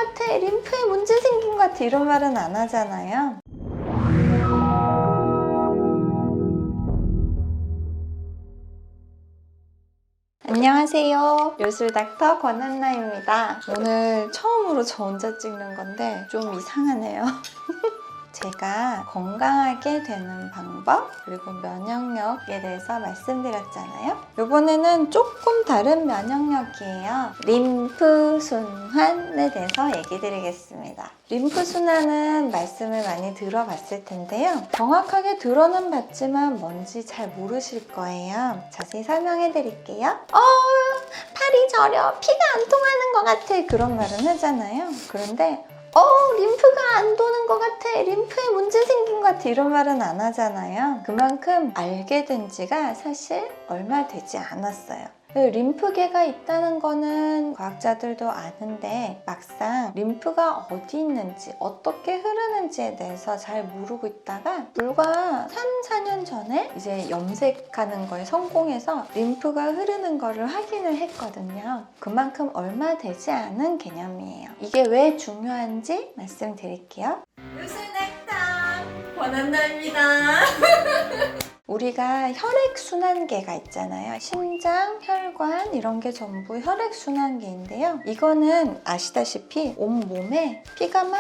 같아, 림프에 문제 생긴 것 같아 이런 말은 안 하잖아요. 안녕하세요. 요술닥터 권한나입니다. 오늘 처음으로 저 혼자 찍는 건데 좀 이상하네요. 제가 건강하게 되는 방법 그리고 면역력에 대해서 말씀드렸잖아요. 이번에는 조금 다른 면역력이에요. 림프순환에 대해서 얘기 드리겠습니다. 림프순환은 말씀을 많이 들어봤을 텐데요. 정확하게 들어는 봤지만 뭔지 잘 모르실 거예요. 자세히 설명해 드릴게요. 팔이 저려, 피가 안 통하는 것 같아 그런 말은 하잖아요. 그런데 림프가 안 도는 것 같아, 림프에 문제 생긴 것 같아 이런 말은 안 하잖아요. 그만큼 알게 된 지가 사실 얼마 되지 않았어요. 림프계가 있다는 거는 과학자들도 아는데 막상 림프가 어디 있는지 어떻게 흐르는지에 대해서 잘 모르고 있다가 불과 3-4년 전에 이제 염색하는 거에 성공해서 림프가 흐르는 거를 확인을 했거든요. 그만큼 얼마 되지 않은 개념이에요. 이게 왜 중요한지 말씀드릴게요. 요술닥터 권한나입니다. 우리가 혈액순환계가 있잖아요. 심장, 혈관 이런 게 전부 혈액순환계인데요. 이거는 아시다시피 온몸에 피가 막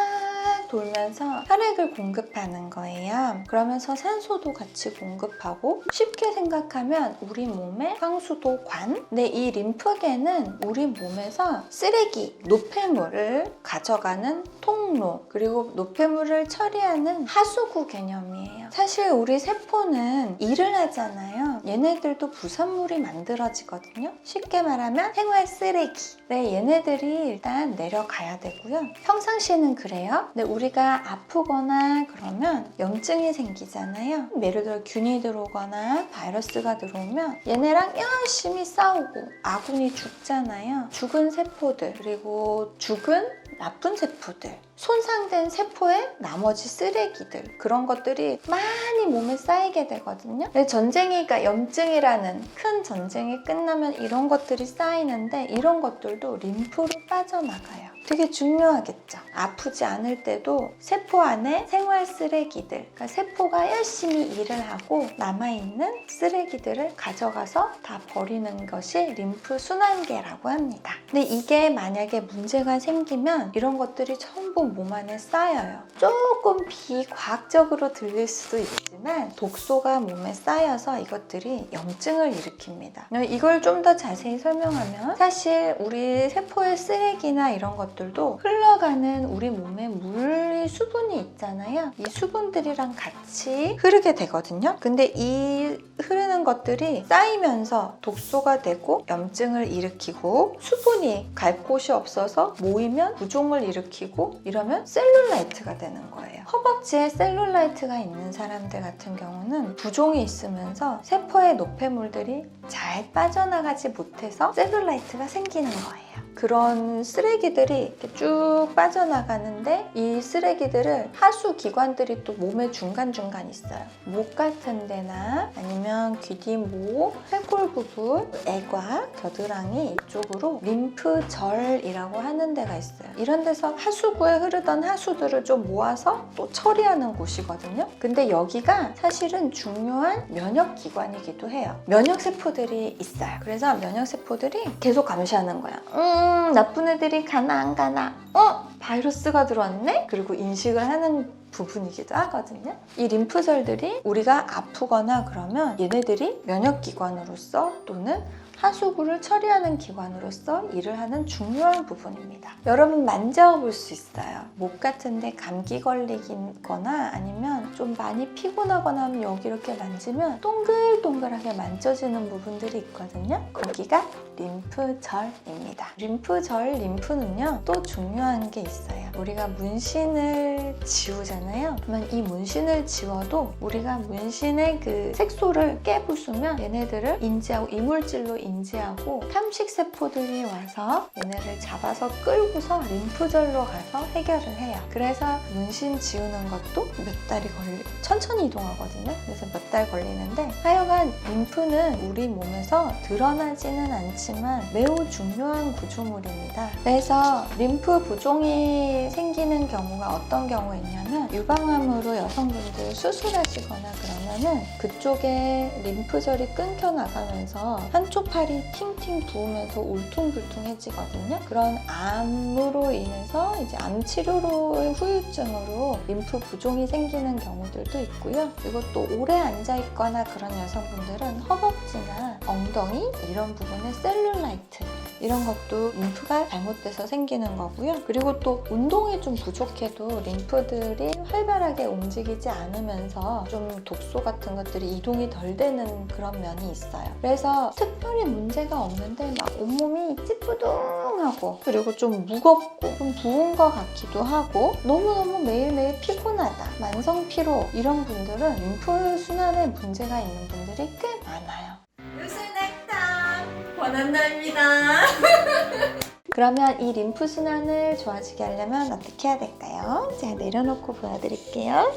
돌면서 혈액을 공급하는 거예요. 그러면서 산소도 같이 공급하고 쉽게 생각하면 우리 몸의 상수도관. 근데 이 림프계는 우리 몸에서 쓰레기, 노폐물을 가져가는 통로 그리고 노폐물을 처리하는 하수구 개념이에요. 사실 우리 세포는 일을 하잖아요. 얘네들도 부산물이 만들어지거든요. 쉽게 말하면 생활 쓰레기. 네, 얘네들이 일단 내려가야 되고요. 평상시에는 그래요. 근데 우리가 아프거나 그러면 염증이 생기잖아요. 예를 들어 균이 들어오거나 바이러스가 들어오면 얘네랑 열심히 싸우고 아군이 죽잖아요. 죽은 세포들 그리고 죽은 나쁜 세포들, 손상된 세포의 나머지 쓰레기들 그런 것들이 많이 몸에 쌓이게 되거든요. 전쟁이가 염증이라는 큰 전쟁이 끝나면 이런 것들이 쌓이는데 이런 것들도 림프로 빠져나가요. 되게 중요하겠죠. 아프지 않을 때도 세포 안에 생활 쓰레기들, 그러니까 세포가 열심히 일을 하고 남아있는 쓰레기들을 가져가서 다 버리는 것이 림프 순환계라고 합니다. 근데 이게 만약에 문제가 생기면 이런 것들이 전부 몸 안에 쌓여요. 조금 비과학적으로 들릴 수도 있지만 독소가 몸에 쌓여서 이것들이 염증을 일으킵니다. 이걸 좀 더 자세히 설명하면 사실 우리 세포의 쓰레기나 이런 것들도 흘러가는 우리 몸에 물이 수분이 있잖아요. 이 수분들이랑 같이 흐르게 되거든요. 근데 이 흐르는 것들이 쌓이면서 독소가 되고 염증을 일으키고 수분이 갈 곳이 없어서 모이면 부종을 일으키고 이러면 셀룰라이트가 되는 거예요. 허벅지에 셀룰라이트가 있는 사람들 같은 경우는 부종이 있으면서 세포의 노폐물들이 잘 빠져나가지 못해서 셀룰라이트가 생기는 거예요. 그런 쓰레기들이 이렇게 쭉 빠져나가는데 이 쓰레기들을 하수 기관들이 또 몸의 중간중간 있어요. 목 같은 데나 아니면 귀뒤목, 팔골 부분, 애과, 겨드랑이 이쪽으로 림프절이라고 하는 데가 있어요. 이런 데서 하수구에 흐르던 하수들을 좀 모아서 또 처리하는 곳이거든요. 근데 여기가 사실은 중요한 면역기관이기도 해요. 면역세포들이 있어요. 그래서 면역세포들이 계속 감시하는 거야. 나쁜 애들이 가나 안 가나? 바이러스가 들어왔네? 그리고 인식을 하는 부분이기도 하거든요. 이 림프절들이 우리가 아프거나 그러면 얘네들이 면역기관으로서 또는 하수구를 처리하는 기관으로서 일을 하는 중요한 부분입니다. 여러분 만져볼 수 있어요. 목 같은데 감기 걸리거나 아니면 좀 많이 피곤하거나 하면 여기 이렇게 만지면 동글동글하게 만져지는 부분들이 있거든요. 거기가 림프절입니다. 림프절, 림프는요 또 중요한 게 있어요. 우리가 문신을 지우잖아요. 그러면 이 문신을 지워도 우리가 문신의 그 색소를 깨부수면 얘네들을 인지하고 이물질로 인지하고 탐식세포들이 와서 얘네를 잡아서 끌고서 림프절로 가서 해결을 해요. 그래서 문신 지우는 것도 몇 달이 천천히 이동하거든요. 그래서 몇 달 걸리는데 하여간 림프는 우리 몸에서 드러나지는 않지만 않지만 매우 중요한 구조물입니다. 그래서 림프 부종이 생기는 경우가 어떤 경우에 있냐면 유방암으로 여성분들 수술하시거나 그러면은 그쪽에 림프절이 끊겨 나가면서 한쪽 팔이 팅팅 부으면서 울퉁불퉁해지거든요. 그런 암으로 인해서 이제 암 치료로의 후유증으로 림프 부종이 생기는 경우들도 있고요. 그리고 또 오래 앉아 있거나 그런 여성분들은 허벅지나 엉덩이 이런 부분에 셀룰라이트 이런 것도 림프가 잘못돼서 생기는 거고요. 그리고 또 운동이 좀 부족해도 림프들이 활발하게 움직이지 않으면서 좀 독소 같은 것들이 이동이 덜 되는 그런 면이 있어요. 그래서 특별히 문제가 없는데 막 온몸이 찌뿌둥하고 그리고 좀 무겁고 좀 부은 것 같기도 하고 너무너무 매일매일 피곤하다, 만성 피로 이런 분들은 림프 순환에 문제가 있는 분들이 꽤 많아요. 요술넥타 권한나입니다. 그러면 이 림프 순환을 좋아지게 하려면 어떻게 해야 될까요? 제가 내려놓고 보여드릴게요.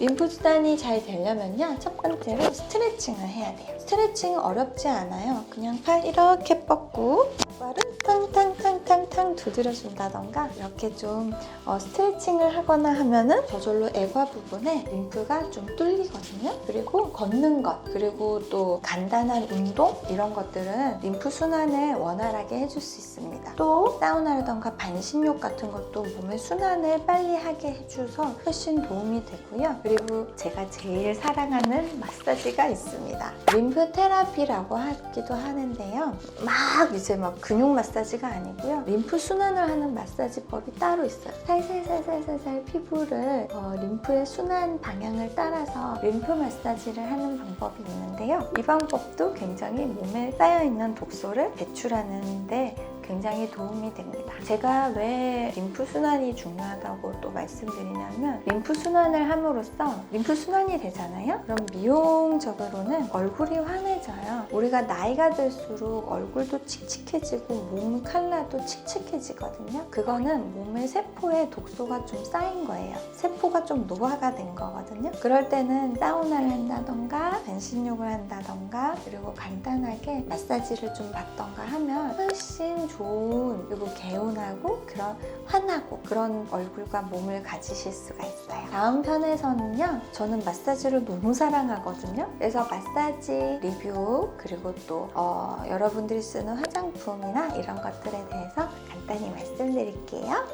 림프 순환이 잘 되려면요, 첫 번째로 스트레칭을 해야 돼요. 스트레칭 어렵지 않아요. 그냥 팔 이렇게 뻗고 발을 탕탕탕탕탕 두드려준다던가 이렇게 좀 스트레칭을 하거나 하면은 저절로 애과 부분에 림프가 좀 뚫리거든요. 그리고 걷는 것, 그리고 또 간단한 운동 이런 것들은 림프 순환을 원활하게 해줄 수 있습니다. 또 사우나라던가 반신욕 같은 것도 몸의 순환을 빨리 하게 해줘서 훨씬 도움이 되고요. 그리고 제가 제일 사랑하는 마사지가 있습니다. 림프 테라피라고 하기도 하는데요. 막 근육 마사지가 아니고요. 림프 순환을 하는 마사지법이 따로 있어요. 살살살살살살 피부를 림프의 순환 방향을 따라서 림프 마사지를 하는 방법이 있는데요. 이 방법도 굉장히 몸에 쌓여있는 독소를 배출하는데 굉장히 도움이 됩니다. 제가 왜 림프 순환이 중요하다고 또 말씀드리냐면 림프 순환을 함으로써 림프 순환이 되잖아요. 그럼 미용적으로는 얼굴이 환해져요. 우리가 나이가 들수록 얼굴도 칙칙해지고 몸 컬러도 칙칙해지거든요. 그거는 몸의 세포에 독소가 좀 쌓인 거예요. 세포가 좀 노화가 된 거거든요. 그럴 때는 사우나를 한다던가 반신욕을 한다던가 그리고 간단하게 마사지를 좀 받던가 하면 훨씬 좋은, 그리고 개운하고 그런 환하고 그런 얼굴과 몸을 가지실 수가 있어요. 다음 편에서는요, 저는 마사지를 너무 사랑하거든요. 그래서 마사지 리뷰 그리고 또 여러분들이 쓰는 화장품이나 이런 것들에 대해서 간단히 말씀드릴게요.